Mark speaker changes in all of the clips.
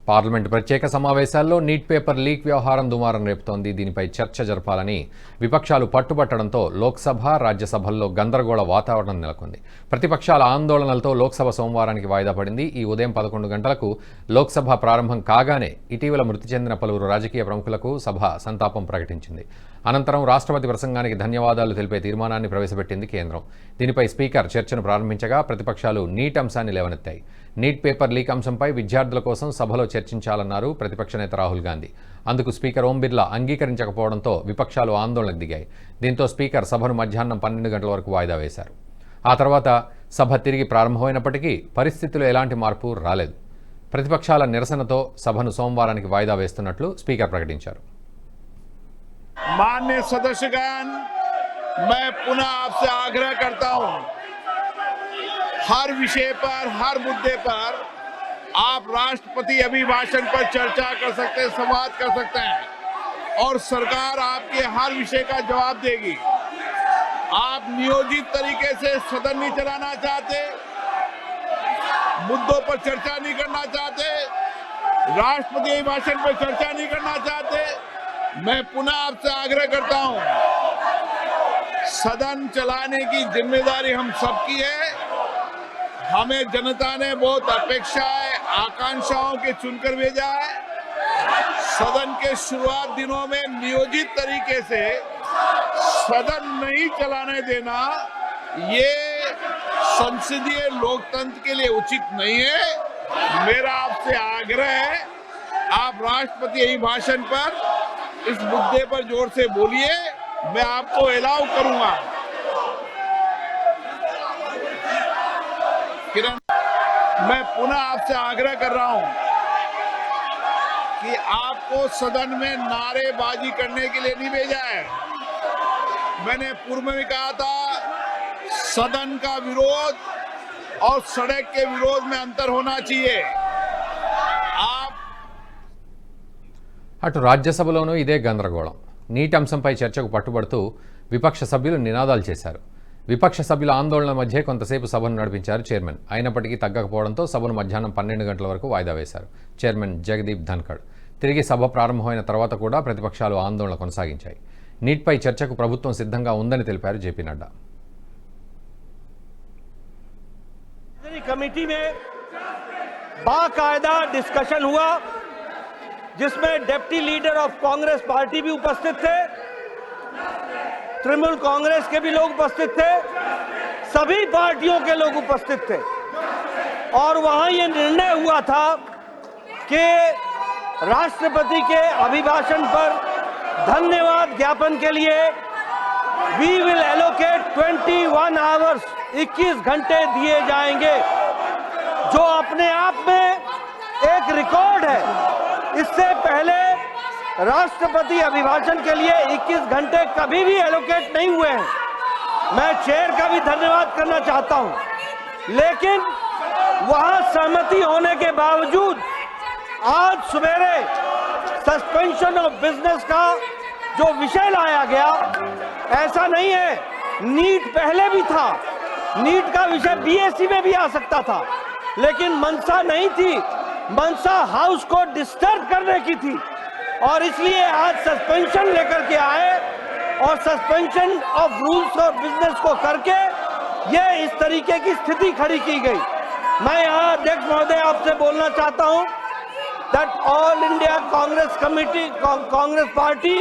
Speaker 1: Parliament ప్రత్యేక సమావేశాల్లో neat paper leak వ్యవహారం దుమారం రేపుతోంది. దీనిపై చర్చ జరపాలని విపక్షాలు పట్టుబట్టడంతో లోక్సభ, రాజ్యసభల్లో గందరగోళ వాతావరణం నెలకొంది. ప్రతిపక్షాల ఆందోళనలతో లోక్సభ సోమవారానికి వాయిదా పడింది. ఈ ఉదయం 11 గంటలకు లోక్సభ ప్రారంభం కాగానే ఇటీవల మృతి చెందిన పలువురు రాజకీయ ప్రముఖులకు సభ సంతాపం ప్రకటించింది. అనంతరం రాష్ట్రపతి ప్రసంగానికి ధన్యవాదాలు తెలిపే తీర్మానాన్ని ప్రవేశపెట్టింది కేంద్రం. దీనిపై స్పీకర్ చర్చను ప్రారంభించగా ప్రతిపక్షాలు నీట్ అంశాన్ని లేవనెత్తాయి. నీట్ పేపర్ లీక్ అంశంపై విద్యార్థుల కోసం సభలో చర్చించాలన్నారు ప్రతిపక్ష నేత రాహుల్ గాంధీ. అందుకు స్పీకర్ ఓం బిర్లా అంగీకరించకపోవడంతో విపక్షాలు ఆందోళనకు దిగాయి. దీంతో స్పీకర్ సభను మధ్యాహ్నం 12 గంటల వరకు వాయిదా వేశారు. ఆ తర్వాత సభ తిరిగి ప్రారంభమైనప్పటికీ పరిస్థితిలో ఎలాంటి మార్పు రాలేదు. ప్రతిపక్షాల నిరసనతో సభను సోమవారానికి వాయిదా వేస్తున్నట్లు స్పీకర్ ప్రకటించారు.
Speaker 2: माननीय सदस्यगण, मैं पुनः आपसे आग्रह करता हूं, हर विषय पर, हर मुद्दे पर आप राष्ट्रपति अभिभाषण पर चर्चा कर सकते हैं, संवाद कर सकते हैं और सरकार आपके हर विषय का जवाब देगी। आप नियोजित तरीके से सदन नहीं चलाना चाहते, मुद्दों पर चर्चा नहीं करना चाहते, राष्ट्रपति अभिभाषण पर चर्चा नहीं करना चाहते, मैं पुनः आपसे आग्रह करता हूं, सदन चलाने की जिम्मेदारी हम सबकी है। हमें जनता ने बहुत अपेक्षाएं, आकांक्षाओं के चुनकर भेजा है। सदन के शुरुआत दिनों में नियोजित तरीके से सदन नहीं चलाने देना ये संसदीय लोकतंत्र के लिए उचित नहीं है। मेरा आपसे आग्रह है, आप राष्ट्रपति अभिभाषण पर इस मुद्दे पर जोर से बोलिए, मैं आपको अलाउ करूंगा। किरण, मैं पुनः आपसे आग्रह कर रहा हूं कि आपको सदन में नारेबाजी करने के लिए नहीं भेजा है। मैंने पूर्व में कहा था, सदन का विरोध और सड़क के विरोध में अंतर होना चाहिए।
Speaker 1: అటు రాజ్యసభలోనూ ఇదే గందరగోళం. నీట్ అంశంపై చర్చకు పట్టుబడుతూ విపక్ష సభ్యులు నినాదాలు చేశారు. విపక్ష సభ్యుల ఆందోళన మధ్య కొంతసేపు సభను నడిపించారు చైర్మన్. అయినప్పటికీ తగ్గకపోవడంతో సభను మధ్యాహ్నం 12 గంటల వరకు వాయిదా వేశారు చైర్మన్ జగదీప్ ధన్కడ్. తిరిగి సభ ప్రారంభమైన తర్వాత కూడా ప్రతిపక్షాలు ఆందోళన కొనసాగించాయి. నీట్పై చర్చకు ప్రభుత్వం సిద్ధంగా ఉందని తెలిపారు జేపీ నడ్డా.
Speaker 3: कमेटी में बाकायदा डिस्कशन हुआ, जिसमें deputy leader of Congress party भी उपस्थित थे, तृणमूल कांग्रेस के भी लोग उपस्थित थे, सभी पार्टियों के लोग उपस्थित थे और वहां ये निर्णय हुआ था कि राष्ट्रपति के अभिभाषण पर धन्यवाद ज्ञापन के लिए वी विल एलोकेट 21 आवर्स, 21 घंटे दिए जाएंगे, जो अपने आप में एक रिकॉर्ड है। इससे पहले राष्ट्रपति अभिभाषण के लिए 21 घंटे कभी भी एलोकेट नहीं हुए हैं। मैं चेयर का भी धन्यवाद करना चाहता हूं, लेकिन वहां सहमति होने के बावजूद आज सवेरे सस्पेंशन ऑफ बिजनेस का जो विषय लाया गया, ऐसा नहीं है, नीट पहले भी था, नीट का विषय बीएससी में भी आ सकता था, लेकिन मंशा नहीं थी, मंशा हाउस को डिस्टर्ब करने की थी और इसलिए आज सस्पेंशन लेकर के आए और सस्पेंशन ऑफ रूल्स और बिजनेस को करके ये इस तरीके की स्थिति खड़ी की गई। मैं यहाँ अध्यक्ष महोदय आपसे बोलना चाहता हूँ that all India Congress committee, Congress party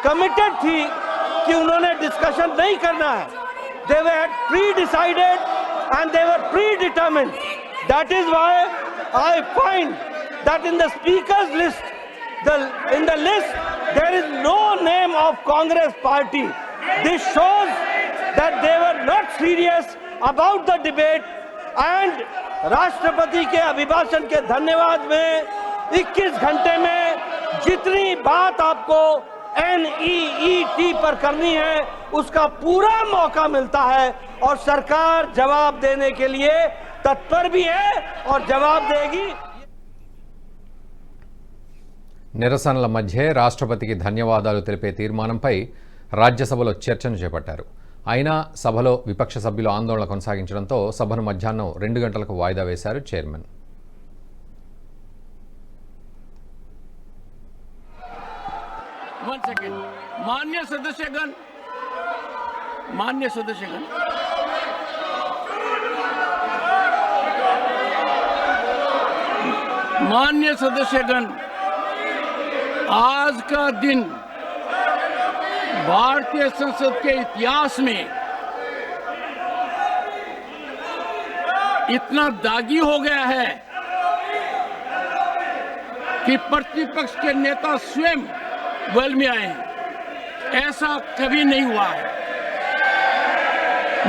Speaker 3: committed थी कि उन्होंने डिस्कशन नहीं करना है। They were pre-decided and they were predetermined. That is why I find that in the speaker's list, in the list, there is no name of Congress party. This shows that they were not serious about the debate and राष्ट्रपति के अभिभाषण के धन्यवाद में 21 घंटे में जितनी बात आपको NEET पर करनी है उसका पूरा मौका मिलता है और सरकार जवाब देने के लिए तत्पर भी है और जवाब देगी।
Speaker 1: నిరసనల మధ్యే రాష్ట్రపతికి ధన్యవాదాలు తెలిపే తీర్మానంపై రాజ్యసభలో చర్చను చేపట్టారు. అయినా సభలో విపక్ష సభ్యులు ఆందోళన కొనసాగించడంతో సభను మధ్యాహ్నం 2 గంటలకు వాయిదా వేశారు చైర్మన్.
Speaker 4: One second. माननीय सदस्यगण, माननीय सदस्यगण, माननीय सदस्यगण, आज का दिन भारतीय संसद के इतिहास में इतना दागी हो गया है कि प्रतिपक्ष के नेता स्वयं वेल में आए हैं। ऐसा कभी नहीं हुआ है।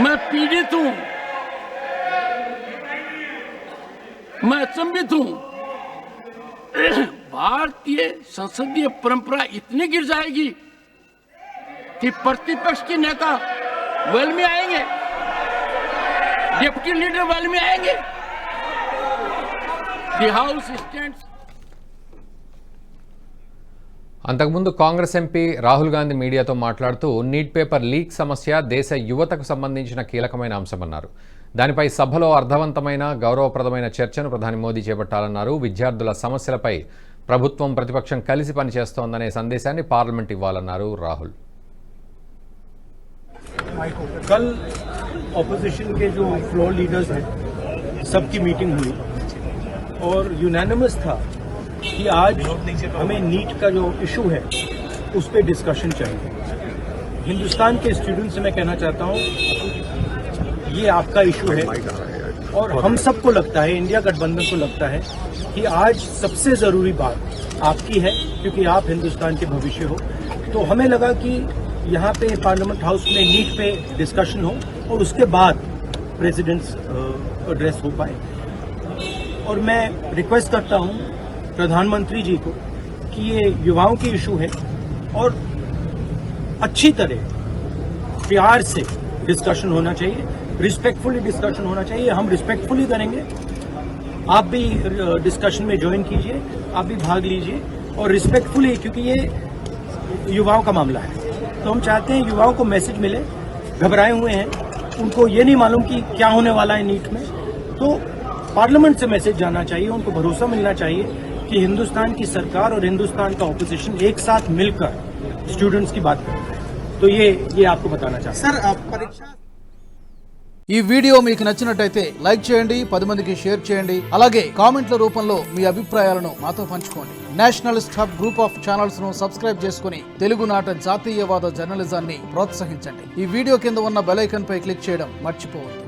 Speaker 4: मैं पीड़ित हूं, मैं अचंभित हूं। भारतीय संसदीय परंपरा इतनी गिर जाएगी कि प्रतिपक्ष के नेता वेल में आएंगे, डिप्टी लीडर वेल में आएंगे। The house stands.
Speaker 1: అంతకుముందు కాంగ్రెస్ ఎంపీ రాహుల్ గాంధీ మీడియాతో మాట్లాడుతూ నీట్ పేపర్ లీక్ సమస్య దేశ యువతకు సంబంధించిన కీలకమైన అంశమన్నారు. దానిపై సభలో అర్థవంతమైన గౌరవప్రదమైన చర్చను ప్రధాని మోదీ చేపట్టాలన్నారు. విద్యార్థుల సమస్యలపై ప్రభుత్వం ప్రతిపక్షం కలిసి పనిచేస్తోందనే సందేశాన్ని పార్లమెంట్ ఇవ్వాలన్నారు రాహుల్.
Speaker 5: कल ऑपोजिशन के जो फ्लोर लीडर्स हैं सबकी मीटिंग हुई और यूनानिमस था कि आज हमें नीट का जो इशू है उस पर डिस्कशन चाहिए। हिंदुस्तान के स्टूडेंट्स से मैं कहना चाहता हूँ ये आपका इशू है और हम सबको लगता है, इंडिया गठबंधन को लगता है कि आज सबसे ज़रूरी बात आपकी है क्योंकि आप हिंदुस्तान के भविष्य हो। तो हमें लगा कि यहाँ पे पार्लियामेंट हाउस में नीट पे डिस्कशन हो और उसके बाद प्रेसिडेंट्स एड्रेस हो पाए। और मैं रिक्वेस्ट करता हूँ प्रधानमंत्री जी को कि ये युवाओं की इशू है और अच्छी तरह प्यार से डिस्कशन होना चाहिए, रिस्पेक्टफुली डिस्कशन होना चाहिए। हम रिस्पेक्टफुली करेंगे, आप भी डिस्कशन में ज्वाइन कीजिए, आप भी भाग लीजिए और रिस्पेक्टफुली, क्योंकि ये युवाओं का मामला है। तो हम चाहते हैं युवाओं को मैसेज मिले, घबराए हुए हैं, उनको ये नहीं मालूम कि क्या होने वाला है नीट में। तो पार्लियामेंट से मैसेज जाना चाहिए, उनको भरोसा मिलना चाहिए कि हिंदुस्तान की सरकार और हिंदुस्तान का ऑपोजिशन एक साथ मिलकर स्टूडेंट्स की बात करता है। तो ये आपको बताना चाहता हूं।
Speaker 6: सर, परीक्षा ఈ వీడియో మీకు నచ్చినట్టయితే లైక్ చేయండి, 10 మందికి షేర్ చేయండి. అలాగే కామెంట్ల రూపంలో మీ అభిప్రాయాలను మాతో పంచుకోండి. Nationalist hub group of channels ను సబ్స్క్రైబ్ చేసుకుని తెలుగునాట జాతీయవాద జర్నలిజాన్ని ప్రోత్సహించండి. ఈ వీడియో కింద ఉన్న బెల్ ఐకాన్ పై క్లిక్ చేయడం మర్చిపోవద్దు.